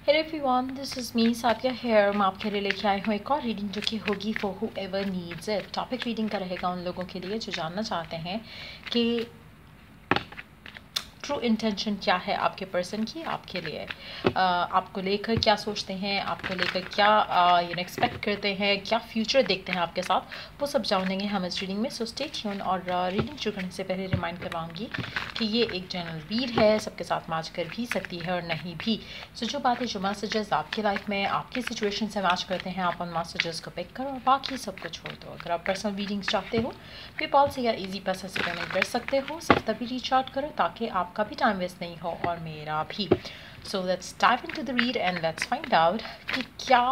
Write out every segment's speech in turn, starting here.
Hey everyone, this is me Sathiya here. मैं आपके लिए लेके आई हूँ एक और रीडिंग जो कि होगी for whoever needs it। Topic reading का रहेगा उन लोगों के लिए जो जानना चाहते हैं कि ट्रू इंटेंशन क्या है आपके पर्सन की आपके लिए, आपको लेकर क्या सोचते हैं, आपको लेकर क्या एक्सपेक्ट करते हैं, क्या फ्यूचर देखते हैं आपके साथ, वो सब जानेंगे हम इस रीडिंग में। So stay tune. और रीडिंग शुरू करने से पहले रिमाइंड करवाऊंगी कि ये एक जनरल रीड है, सबके साथ मैच कर भी सकती है और नहीं भी। सो जो बातें जो मैसेजेस आपकी लाइफ में आपकी सिचुएशन से मैच करते हैं, आप उन मैसेजेस को पिक करो और बाकी सबको छोड़ दो। अगर आप पर्सनल रीडिंग्स चाहते हो पेपाल से या ईजी पैसा से पेमेंट कर सकते हो। सिर्फ तभी रीच आउट करो ताकि आपका भी टाइम वेस्ट नहीं हो और मेरा भी। So let's dive into the read and let's find out कि क्या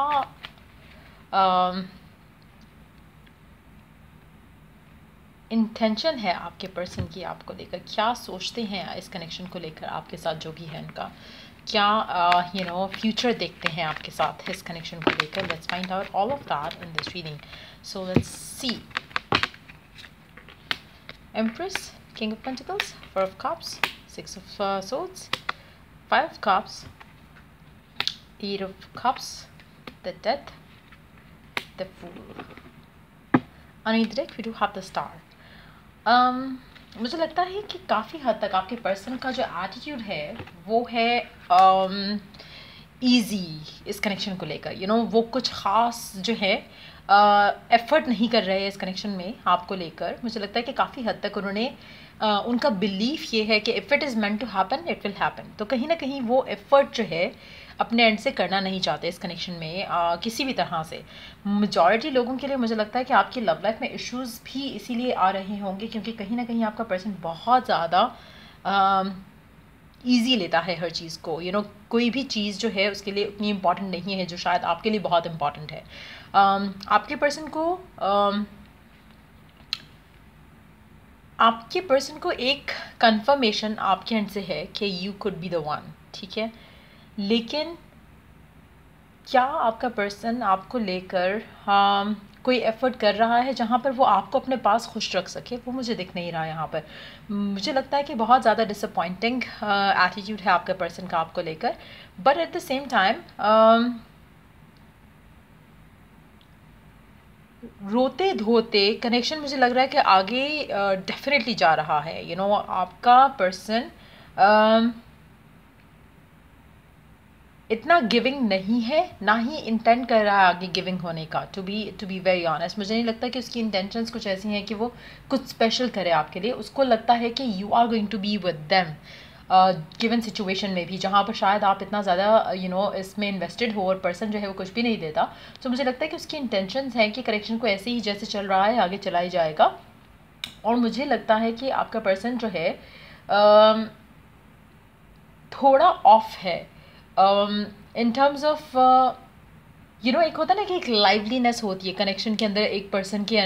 इंटेंशन है आपके पर्सन की आपको लेकर, क्या सोचते हैं इस कनेक्शन को लेकर आपके साथ जो भी है उनका, क्या फ्यूचर देखते हैं आपके साथ इस कनेक्शन को लेकर। Let's find out all of that in this reading. So let's see. Empress, King of Pentacles, Four of Cups, Six of Swords, Five of Cups, Eight of Cups, the Death, the Fool. On either deck we do have the Star. मुझे लगता है कि काफ़ी हद तक आपके person का जो एटीट्यूड है वो है ईजी इस कनेक्शन को लेकर। वो कुछ ख़ास जो है एफर्ट नहीं कर रहे हैं इस कनेक्शन में आपको लेकर। मुझे लगता है कि काफ़ी हद तक उन्होंने उनका बिलीफ ये है कि if it is meant to happen it will happen. तो कहीं ना कहीं वो एफर्ट जो है अपने एंड से करना नहीं चाहते इस कनेक्शन में किसी भी तरह से। मेजॉरिटी लोगों के लिए मुझे लगता है कि आपकी लव लाइफ में इश्यूज़ भी इसीलिए आ रहे होंगे क्योंकि कहीं ना कहीं आपका पर्सन बहुत ज़्यादा ईजी लेता है हर चीज़ को। कोई भी चीज़ जो है उसके लिए उतनी इम्पॉर्टेंट नहीं है जो शायद आपके लिए बहुत इम्पॉर्टेंट है। आपके पर्सन को एक कंफर्मेशन आपके एंड से है कि you could be the one, ठीक है। लेकिन क्या आपका पर्सन आपको लेकर कोई एफर्ट कर रहा है जहाँ पर वो आपको अपने पास खुश रख सके, वो मुझे दिख नहीं रहा यहाँ पर। मुझे लगता है कि बहुत ज़्यादा डिसअपॉइंटिंग एटीट्यूड है आपके पर्सन का आपको लेकर, but at the same time रोते धोते कनेक्शन मुझे लग रहा है कि आगे डेफिनेटली जा रहा है। आपका पर्सन इतना गिविंग नहीं है, ना ही इंटेंट कर रहा है आगे गिविंग होने का। टू बी वेरी ऑनेस्ट मुझे नहीं लगता कि उसकी इंटेंशंस कुछ ऐसी हैं कि वो कुछ स्पेशल करे आपके लिए। उसको लगता है कि you are going to be with them given situation में भी जहाँ पर शायद आप इतना ज़्यादा इसमें इन्वेस्टेड हो और पर्सन जो है वो कुछ भी नहीं देता। तो मुझे लगता है कि उसकी इंटेंशंस हैं कि करेक्शन को ऐसे ही जैसे चल रहा है आगे चला ही जाएगा। और मुझे लगता है कि आपका पर्सन जो है थोड़ा ऑफ है इन टर्म्स ऑफ एक होता है ना कि एक लाइवलीनेस होती है कनेक्शन के अंदर एक पर्सन की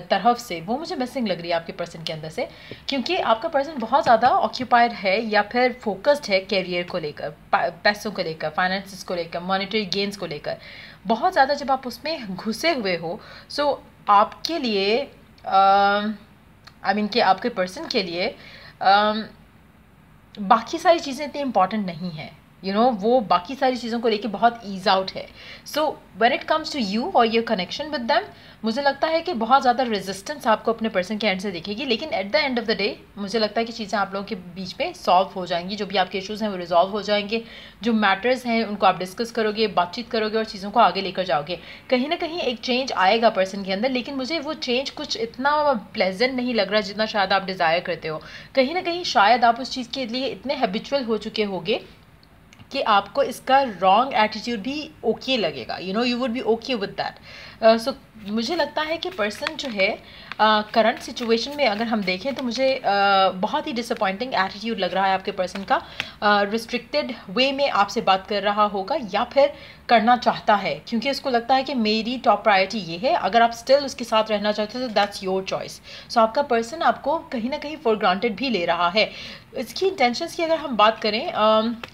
तरफ से, वो मुझे मिसिंग लग रही है आपके पर्सन के अंदर से। क्योंकि आपका पर्सन बहुत ज़्यादा ऑक्यूपाइड है या फिर फोकस्ड है कैरियर को लेकर, पैसों को लेकर, फाइनेंसिस को लेकर, मॉनेटरी गेन्स को लेकर बहुत ज़्यादा। जब आप उसमें घुसे हुए हो सो आपके लिए कि आपके पर्सन के लिए बाकी सारी चीज़ें इतनी इम्पॉर्टेंट नहीं हैं। वो बाकी सारी चीज़ों को लेके बहुत ईज आउट है। So when it comes to you और योर कनेक्शन विद देम, मुझे लगता है कि बहुत ज़्यादा रेजिस्टेंस आपको अपने पर्सन के एंड से दिखेगी। लेकिन at the end of the day मुझे लगता है कि चीज़ें आप लोगों के बीच में सॉल्व हो जाएंगी। जो भी आपके इश्यूज़ हैं वो रिजॉल्व हो जाएंगे। जो मैटर्स हैं उनको आप डिस्कस करोगे, बातचीत करोगे और चीज़ों को आगे लेकर जाओगे। कहीं ना कहीं एक चेंज आएगा पर्सन के अंदर, लेकिन मुझे वो चेंज कुछ इतना प्लेजेंट नहीं लग रहा जितना शायद आप डिज़ायर करते हो। कहीं ना कहीं शायद आप उस चीज़ के लिए इतने हैबिचुअल हो चुके होंगे कि आपको इसका रॉन्ग एटीट्यूड भी ओके लगेगा। You would be okay with that. सो मुझे लगता है कि पर्सन जो है करंट सिचुएशन में अगर हम देखें तो मुझे बहुत ही डिसअपॉइंटिंग एटीट्यूड लग रहा है आपके पर्सन का। रिस्ट्रिक्टेड वे में आपसे बात कर रहा होगा या फिर करना चाहता है क्योंकि उसको लगता है कि मेरी टॉप प्रायोरिटी ये है। अगर आप स्टिल उसके साथ रहना चाहते हो तो दैट्स योर चॉइस। सो आपका पर्सन आपको कहीं ना कहीं फॉर ग्रांटेड भी ले रहा है। इसकी इंटेंशंस की अगर हम बात करें,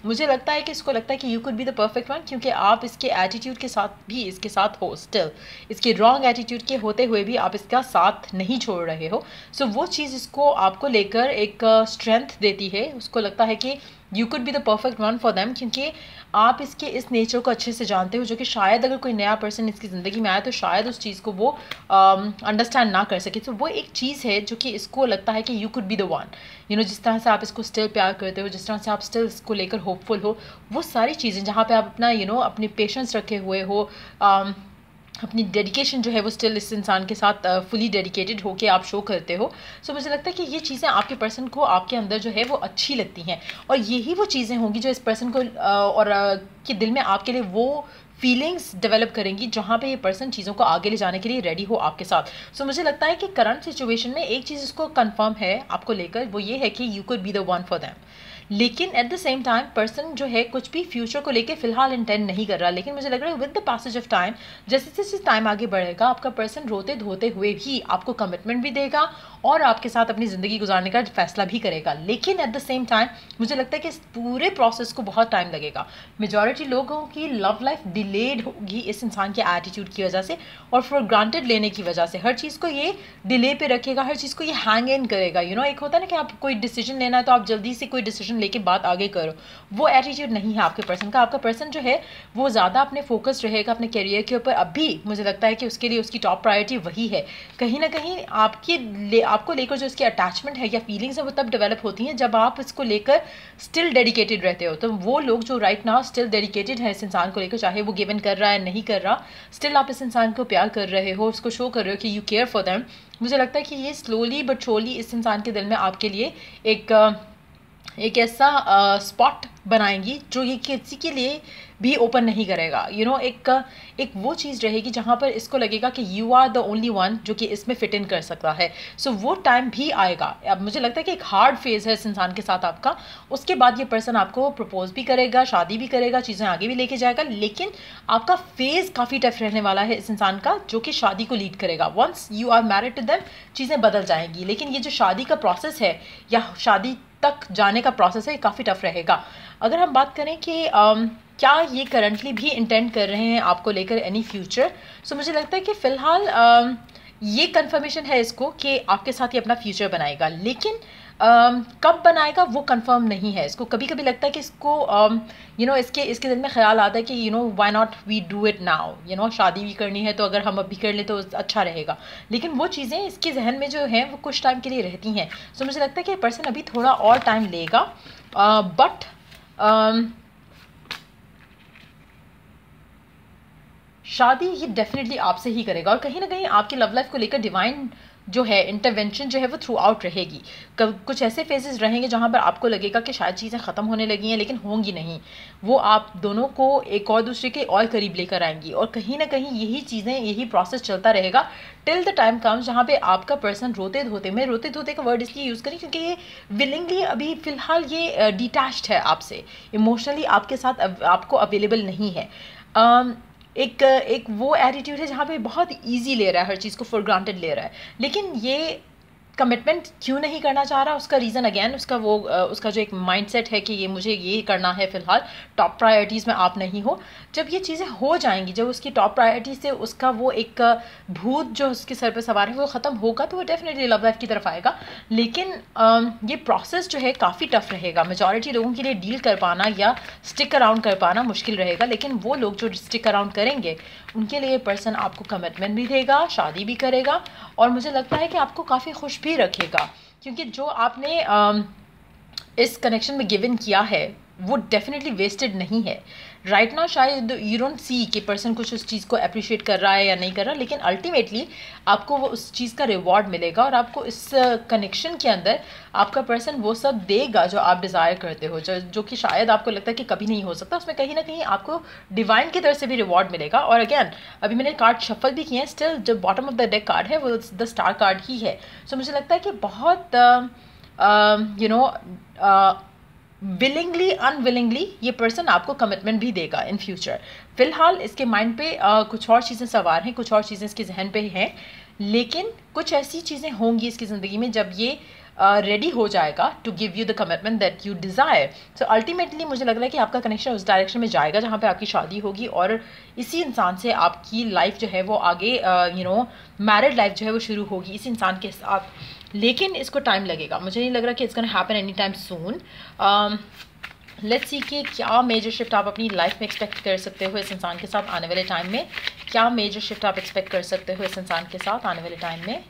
मुझे लगता है कि इसको लगता है कि you could be the perfect one क्योंकि आप इसके एटीट्यूड के साथ भी इसके साथ हो, स्टिल इसके रॉन्ग एटीट्यूड के होते हुए भी आप इसका साथ नहीं छोड़ रहे हो। सो वो चीज़ इसको आपको लेकर एक स्ट्रेंथ देती है। उसको लगता है कि you could be the perfect one for them क्योंकि आप इसके इस नेचर को अच्छे से जानते हो, जो कि शायद अगर कोई नया पर्सन इसकी ज़िंदगी में आया तो शायद उस चीज़ को वो अंडरस्टैंड ना कर सके। तो वो एक चीज़ है जो कि इसको लगता है कि you could be the one, जिस तरह से आप इसको स्टिल प्यार करते हो, जिस तरह से आप स्टिल इसको लेकर होपफुल हो, वो सारी चीज़ें जहाँ पे आप अपना अपनी पेशेंस रखे हुए हो, अपनी डेडिकेशन जो है वो स्टिल इस इंसान के साथ फुली डेडिकेटेड होके आप शो करते हो। सो मुझे लगता है कि ये चीज़ें आपके पर्सन को आपके अंदर जो है वो अच्छी लगती हैं, और यही वो चीज़ें होंगी जो इस पर्सन को के दिल में आपके लिए वो फीलिंग्स डेवलप करेंगी जहाँ पे ये पर्सन चीज़ों को आगे ले जाने के लिए रेडी हो आपके साथ। सो मुझे लगता है कि करंट सिचुएशन में एक चीज़ इसको कंफर्म है आपको लेकर, वो ये है कि you could be the one for them. लेकिन at the same time person जो है कुछ भी फ्यूचर को लेके फिलहाल इंटेंड नहीं कर रहा, लेकिन मुझे लग रहा है with the passage of time, जैसे जैसे टाइम आगे बढ़ेगा, आपका पर्सन रोते धोते हुए भी आपको कमिटमेंट भी देगा और आपके साथ अपनी ज़िंदगी गुजारने का फैसला भी करेगा। लेकिन एट द सेम टाइम मुझे लगता है कि इस पूरे प्रोसेस को बहुत टाइम लगेगा। मेजॉरिटी लोगों की लव लाइफ डिलेड होगी इस इंसान के एटीट्यूड की वजह से और फॉर ग्रांटेड लेने की वजह से। हर चीज़ को ये डिले पे रखेगा, हर चीज़ को ये हैंग इन करेगा। एक होता है ना कि आप कोई डिसीजन लेना है तो आप जल्दी से कोई डिसीजन लेके बात आगे करो, वो एटीट्यूड नहीं है आपके पर्सन का। आपका पर्सन जो है वो ज़्यादा अपने फोकस रहेगा अपने करियर के ऊपर। अभी मुझे लगता है कि उसके लिए उसकी टॉप प्रायोरिटी वही है। कहीं ना कहीं आपको लेकर जो इसकी अटैचमेंट है या फीलिंग्स है वो तब डेवलप होती हैं जब आप इसको लेकर स्टिल डेडिकेटेड रहते हो। तो वो लोग जो राइट नाउ स्टिल डेडिकेटेड है इस इंसान को लेकर, चाहे वो गिवन कर रहा है नहीं कर रहा, स्टिल आप इस इंसान को प्यार कर रहे हो, उसको शो कर रहे हो कि यू केयर फॉर देम। मुझे लगता है कि ये स्लोली बट श्योरली इस इंसान के दिल में आपके लिए एक ऐसा स्पॉट बनाएंगी जो ये किसी के लिए भी ओपन नहीं करेगा। एक वो चीज़ रहेगी जहाँ पर इसको लगेगा कि you are the only one जो कि इसमें फिट इन कर सकता है। सो वो टाइम भी आएगा। अब मुझे लगता है कि एक हार्ड फेज़ है इस इंसान के साथ आपका। उसके बाद ये पर्सन आपको प्रपोज भी करेगा, शादी भी करेगा, चीज़ें आगे भी लेके जाएगा। लेकिन आपका फेज़ काफ़ी टफ रहने वाला है इस इंसान का, जो कि शादी को लीड करेगा। Once you are married to them चीज़ें बदल जाएंगी, लेकिन ये जो शादी का प्रोसेस है या शादी तक जाने का प्रोसेस है, काफ़ी टफ रहेगा। अगर हम बात करें कि क्या ये करंटली भी इंटेंड कर रहे हैं आपको लेकर एनी फ्यूचर, सो मुझे लगता है कि फ़िलहाल ये कंफर्मेशन है इसको कि आपके साथ ये अपना फ्यूचर बनाएगा। लेकिन कब बनाएगा वो कंफर्म नहीं है। इसको कभी कभी लगता है कि इसको इसके दिल में ख्याल आता है कि why not we do it now, शादी भी करनी है तो अगर हम अभी कर ले तो अच्छा रहेगा। लेकिन वो चीज़ें इसके जहन में जो हैं वो कुछ टाइम के लिए रहती हैं। सो मुझे लगता है कि पर्सन अभी थोड़ा और टाइम लेगा, बट शादी ये डेफिनेटली आपसे ही करेगा। और कहीं ना कहीं आपकी लव लाइफ को लेकर डिवाइन जो है इंटरवेंशन जो है वो थ्रू आउट रहेगी। कुछ ऐसे फेजेस रहेंगे जहाँ पर आपको लगेगा कि शायद चीज़ें ख़त्म होने लगी हैं, लेकिन होंगी नहीं। वो आप दोनों को एक और दूसरे के और करीब लेकर आएंगी, और कहीं ना कहीं यही चीज़ें, यही प्रोसेस चलता रहेगा टिल द टाइम कम्स जहाँ पे आपका पर्सन रोते धोते का वर्ड इसलिए यूज़ करें क्योंकि ये विलिंगली अभी फ़िलहाल ये डिटैच्ड है आपसे, इमोशनली आपके साथ आपको अवेलेबल नहीं है। एक वो एटीट्यूड है जहाँ पे बहुत इजी ले रहा है, हर चीज़ को फॉर ग्रांटेड ले रहा है। लेकिन ये कमिटमेंट क्यों नहीं करना चाह रहा, उसका रीज़न अगेन उसका जो एक माइंडसेट है कि मुझे ये करना है, फ़िलहाल टॉप प्रायोरिटीज़ में आप नहीं हो। जब ये चीज़ें हो जाएंगी, जब उसकी टॉप प्रायोरिटी से उसका वो एक भूत जो उसके सर पे सवार है वो ख़त्म होगा, तो वो डेफिनेटली लव लाइफ की तरफ आएगा। लेकिन ये प्रोसेस जो है काफ़ी टफ रहेगा। मेजॉरिटी लोगों के लिए डील कर पाना या स्टिक अराउंड कर पाना मुश्किल रहेगा। लेकिन वो लोग जो स्टिक अराउंड करेंगे उनके लिए पर्सन आपको कमिटमेंट भी देगा, शादी भी करेगा, और मुझे लगता है कि आपको काफ़ी खुश भी रखेगा। क्योंकि जो आपने इस कनेक्शन में गिवन किया है वो डेफिनेटली वेस्टेड नहीं है। राइट नाउ शायद यू डोंट सी कि पर्सन कुछ उस चीज़ को अप्रिशिएट कर रहा है या नहीं कर रहा, लेकिन अल्टीमेटली आपको वो उस चीज़ का रिवॉर्ड मिलेगा, और आपको इस कनेक्शन के अंदर आपका पर्सन वो सब देगा जो आप डिज़ायर करते हो, जो कि शायद आपको लगता है कि कभी नहीं हो सकता। उसमें कहीं ना कहीं आपको डिवाइन की तरफ से भी रिवॉर्ड मिलेगा। और अगेन अभी मैंने कार्ड शफल भी किए हैं, स्टिल जो bottom of the deck card है वो द स्टार कार्ड ही है। सो मुझे लगता है कि बहुत विलिंगली अनविलिंगली ये पर्सन आपको कमिटमेंट भी देगा इन फ्यूचर। फ़िलहाल इसके माइंड पे कुछ और चीज़ें सवार हैं, कुछ और चीज़ें इसके जहन पे हैं, लेकिन कुछ ऐसी चीज़ें होंगी इसकी ज़िंदगी में जब ये रेडी हो जाएगा to give you the commitment that you desire. So ultimately मुझे लग रहा है कि आपका कनेक्शन उस डायरेक्शन में जाएगा जहाँ पे आपकी शादी होगी, और इसी इंसान से आपकी लाइफ जो है वो आगे मैरिड लाइफ जो है वो शुरू होगी इस इंसान के साथ। लेकिन इसको टाइम लगेगा, मुझे नहीं लग रहा कि it's gonna happen any time soon. Let's see कि क्या मेजर शिफ्ट आप अपनी लाइफ में एक्सपेक्ट कर सकते हो इस इंसान के साथ आने वाले टाइम में। क्या मेजर शिफ्ट आप एक्सपेक्ट कर सकते हो इस इंसान के साथ आने वाले टाइम में।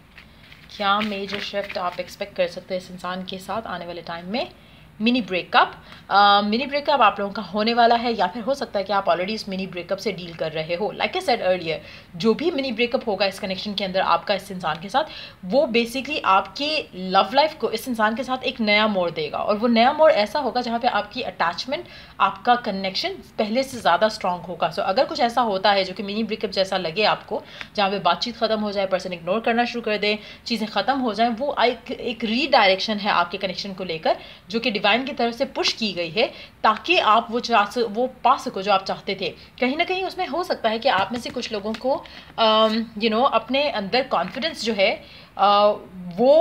क्या मेजर शिफ्ट आप एक्सपेक्ट कर सकते हो इस इंसान के साथ आने वाले टाइम में। मिनी ब्रेकअप, मिनी ब्रेकअप आप लोगों का होने वाला है, या फिर हो सकता है कि आप ऑलरेडी इस मिनी ब्रेकअप से डील कर रहे हो। लाइक आई सेड अर्लियर, जो भी मिनी ब्रेकअप होगा इस कनेक्शन के अंदर आपका इस इंसान के साथ, वो बेसिकली आपके लव लाइफ को इस इंसान के साथ एक नया मोड़ देगा, और वो नया मोड़ ऐसा होगा जहाँ पे आपकी अटैचमेंट, आपका कनेक्शन पहले से ज़्यादा स्ट्रॉन्ग होगा। सो अगर कुछ ऐसा होता है जो कि मिनी ब्रेकअप जैसा लगे आपको, जहाँ पे बातचीत ख़त्म हो जाए, पर्सन इग्नोर करना शुरू कर दे, चीज़ें ख़त्म हो जाएं, वो एक रीडायरेक्शन है आपके कनेक्शन को लेकर, जो कि डिवाइन की तरफ से पुश की गई है, ताकि आप वो पा सको जो आप चाहते थे। कहीं ना कहीं उसमें हो सकता है कि आप में से कुछ लोगों को अपने अंदर कॉन्फिडेंस जो है वो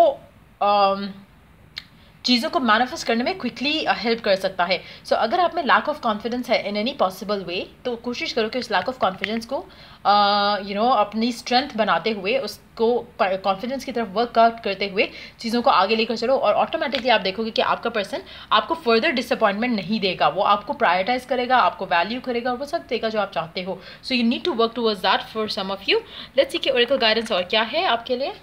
चीज़ों को मैनिफेस्ट करने में क्विकली हेल्प कर सकता है। सो अगर आप में लैक ऑफ कॉन्फिडेंस है इन एनी पॉसिबल वे, तो कोशिश करो कि उस लैक ऑफ कॉन्फिडेंस को अपनी स्ट्रेंथ बनाते हुए, उसको कॉन्फिडेंस की तरफ वर्कआउट करते हुए चीज़ों को आगे लेकर चलो, और ऑटोमेटिकली आप देखोगे कि आपका पर्सन आपको फर्दर डिसअपॉइंटमेंट नहीं देगा। वो आपको प्रायोरिटाइज करेगा, आपको वैल्यू करेगा, और वो सब देगा जो आप चाहते हो। So you need to work towards that for some of you. Let's see कि ओरेकल गाइडेंस और क्या है आपके लिए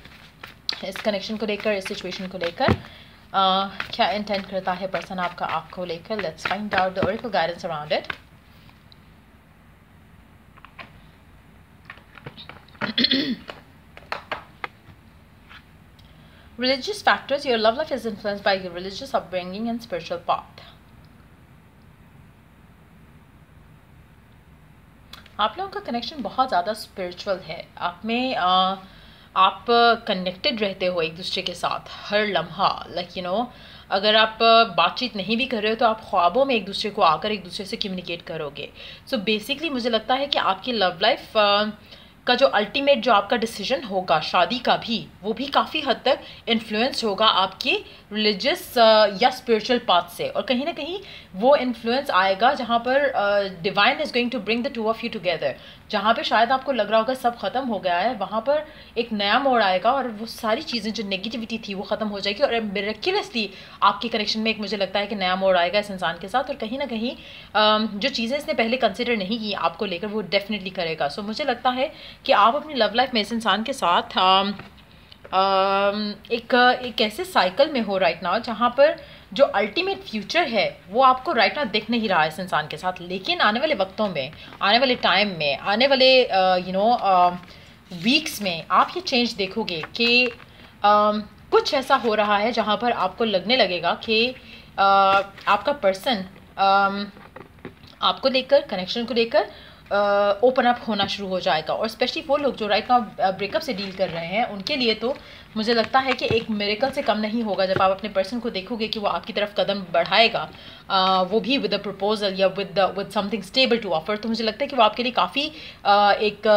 इस कनेक्शन को लेकर, इस सिचुएशन को लेकर। क्या इंटेंट करता है पर्सन आपका आपको लेकर। Let's find out the Oracle guidance around it. Religious factors. Your love life is influenced by your religious upbringing and spiritual path. आप लोगों का कनेक्शन बहुत ज़्यादा स्पिरिचुअल है। आप में आप कनेक्टेड रहते हो एक दूसरे के साथ हर लम्हा। अगर आप बातचीत नहीं भी कर रहे हो तो आप ख्वाबों में एक दूसरे को आकर एक दूसरे से कम्युनिकेट करोगे। सो बेसिकली मुझे लगता है कि आपकी लव लाइफ का जो अल्टीमेट जो आपका डिसीजन होगा शादी का भी, वो भी काफ़ी हद तक इन्फ्लुएंस होगा आपके रिलीजियस या स्पिरिचुअल पाथ से। और कहीं ना कहीं वो इन्फ्लुएंस आएगा जहाँ पर divine is going to bring the two of you together. जहाँ पे शायद आपको लग रहा होगा सब ख़त्म हो गया है, वहाँ पर एक नया मोड़ आएगा, और वो सारी चीज़ें जो नेगेटिविटी थी वो ख़त्म हो जाएगी, और मिरेक्युलसली आपके कनेक्शन में एक मुझे लगता है कि नया मोड़ आएगा इस इंसान के साथ। और कहीं ना कहीं जो चीज़ें इसने पहले कंसिडर नहीं की आपको लेकर, वो डेफिनेटली करेगा। सो मुझे लगता है कि आप अपनी लव लाइफ में इस इंसान के साथ एक ऐसे साइकिल में हो राइट नाउ, जहाँ पर जो अल्टीमेट फ्यूचर है वो आपको राइट नाउ दिख नहीं रहा है इस इंसान के साथ। लेकिन आने वाले वक्तों में, आने वाले टाइम में, आने वाले वीक्स में आप ये चेंज देखोगे कि कुछ ऐसा हो रहा है जहाँ पर आपको लगने लगेगा कि आपका पर्सन आपको लेकर, कनेक्शन को लेकर ओपन अप होना शुरू हो जाएगा। और स्पेशली वो लोग जो राइट नाउ ब्रेकअप से डील कर रहे हैं, उनके लिए तो मुझे लगता है कि एक मिरेकल से कम नहीं होगा जब आप अपने पर्सन को देखोगे कि वो आपकी तरफ कदम बढ़ाएगा, वो भी विद अ प्रपोजल या with something stable to offer. तो मुझे लगता है कि वो आपके लिए काफ़ी एक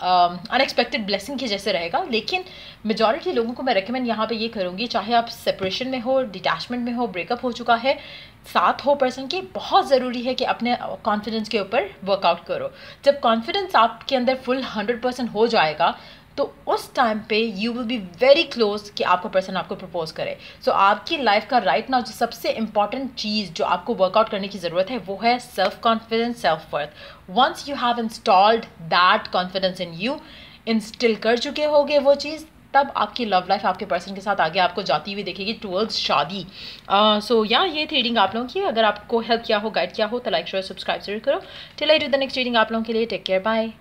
अनएक्सपेक्टेड ब्लेसिंग के जैसे रहेगा। लेकिन मेजॉरिटी लोगों को मैं रेकमेंड यहाँ पे ये करूँगी, चाहे आप सेपरेशन में हो, डिटैचमेंट में हो, ब्रेकअप हो चुका है, साथ हो पर्सन के, बहुत ज़रूरी है कि अपने कॉन्फिडेंस के ऊपर वर्कआउट करो। जब कॉन्फिडेंस आपके अंदर फुल 100% हो जाएगा, तो उस टाइम पे you will be very close कि आपका पर्सन आपको प्रपोज करे। सो आपकी लाइफ का राइट नाउ जो सबसे इंपॉर्टेंट चीज़ जो आपको वर्कआउट करने की ज़रूरत है, वो है self confidence, self worth. Once you have installed that confidence in you, instil कर चुके होगे वो चीज़, तब आपकी लव लाइफ आपके पर्सन के साथ आगे आपको जाती हुई देखेगी टुवर्ड्स शादी। सो ये थी रीडिंग आप लोगों की। अगर आपको हेल्प किया हो, गाइड किया हो, तो लाइक शेयर सब्सक्राइब जरूर करो। Till I do the next reading आप लोगों के लिए टेक केयर, बाय।